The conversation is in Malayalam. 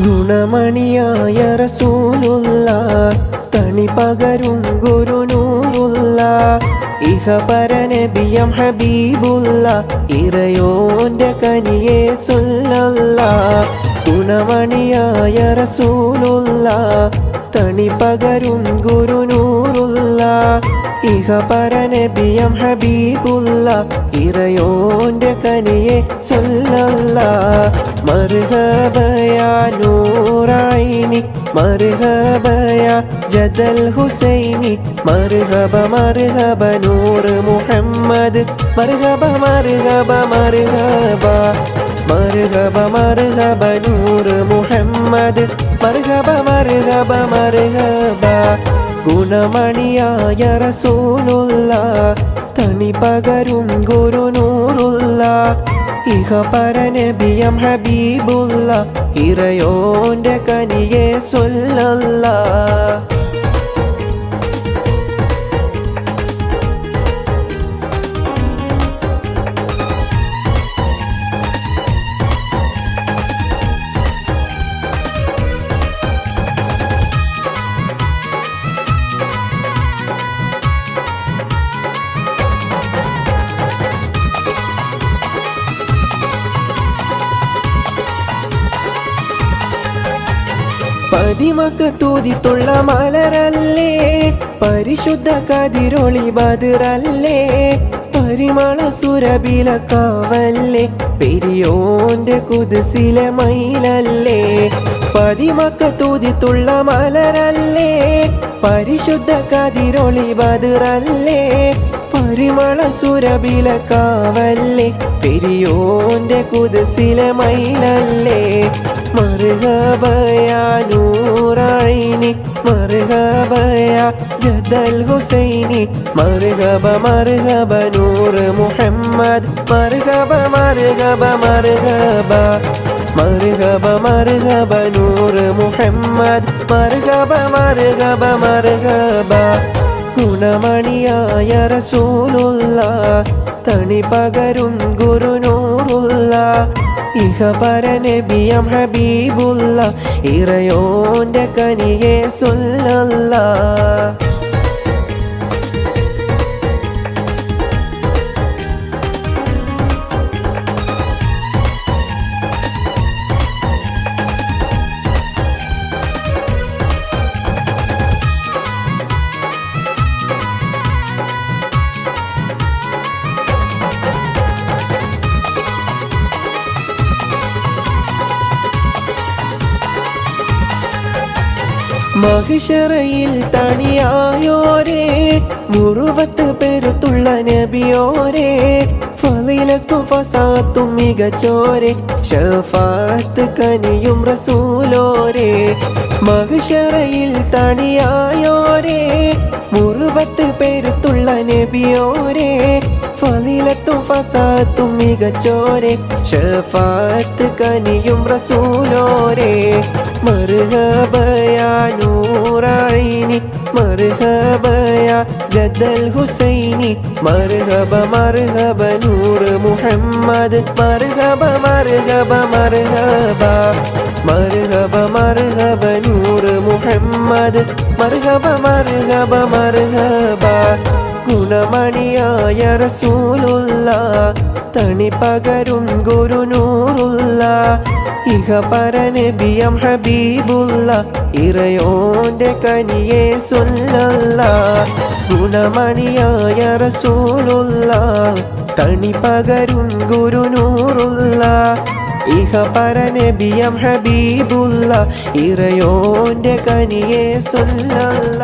ഗുണമണിയായ റസൂലുള്ള തണി പകരും ഗുരുനൂറുള്ള ഇഹപരനബിയം ഹബീബുള്ള ഇറയോന്റെ കനിയെ സുല്ലല്ല. ഗുണമണിയായ റസൂലുള്ള തണി പകരും ഗുരുനൂറുള്ള ഇഹപരനബിയം ഹബീബുള്ള ഇറയോന്റെ കനിയെ സുല്ലല്ല. മർഹബയാ നൂറൈനി മർഹബയാ ജദൽ ഹുസൈനി മർഹബ മർഹബ നൂറ് മുഹമ്മദ് മർഹബ മർഹബ മർഹബ മർഹബ മർഹബ നൂറ് മുഹമ്മദ് മർഹബ മർഹബ മർഹബ. ഗുണമണിയായ റസൂലുള്ള തണി പകരും ഗുരുനൂറുള്ള ഇഹപരനബിയം ഹബീബുള്ള ഇറയോന്റെ കനിയെ സുല്ലല്ല. പതിമക്കത്തൂതിത്തുള്ള മലരല്ലേ പരിശുദ്ധ കതിരൊളി ബദറല്ലേ പരിമള സുരബില കാവല്ലേ പെരിയോന്റെ കുദ്സിലെ മയിലല്ലേ. പതിമക്കത്തൂതിത്തുള്ള മലരല്ലേ പരിശുദ്ധ കതിരൊളി ബദറല്ലേ പരിമള സുരബില കാവല്ലേ പെരിയോന്റെ കുദ്സിലെ മയിലല്ലേ. മർഹബയാ നൂറൈനി മർഹബയാ ജദൽ ഹുസൈനി മർഹബ മർഹബ നൂറ് മുഹമ്മദ് മർഹബ മർഹബ മർഹബ മർഹബ മർഹബ നൂറ് മുഹമ്മദ് മർഹബ മർഹബ മർഹബ. ഗുണമണിയായ റസൂലുള്ള തണി പകരും ഗുരുനൂറുള്ള ഇഹപരനബിയം ഹബീബുള്ള ഇറയോന്റെ കനിയെ സുല്ലല്ല. മഹിഷറയിൽ തണിയായോരേ മുറുവത്ത് പെരുത്തുള്ള നബിയോരേ ഫളിലത്തും ഫസാത്തും മികച്ചോരേ ശഫാഅത്ത് കനിയും റസൂലോരേ. മഹിഷറയിൽ തണിയായോരേ മുറുവത്ത് പെരുത്തുള്ള നബിയോരേ ഫളിലത്തും ഫസാത്തും മികച്ചോരേ ശഫാഅത്ത് കനിയും റസൂലോരേ. മർഹബയാ നൂറൈനി മർഹബയാ ജദൽ ഹുസൈനി മർഹബ മർഹബ നൂറ് മുഹമ്മദ് മർഹബ മർഹബ മർഹബ മർഹബ മർഹബ നൂറ് മുഹമ്മദ് മർഹബ മർഹബ മർഹബ. ഗുണമണിയായ റസൂലുള്ള തണി പകരും ഗുരുനൂറുള്ള ഇഹപരനബിയം ഹബീബുള്ള ഇറയോന്റെ കനിയെ സുല്ലല്ല. ഗുണമണിയായ റസൂലുള്ള തണി പകരും ഗുരുനൂറുള്ള ഇഹപരനബിയം ഹബീബുള്ള ഇറയോന്റെ കനിയെ സുല്ലല്ല.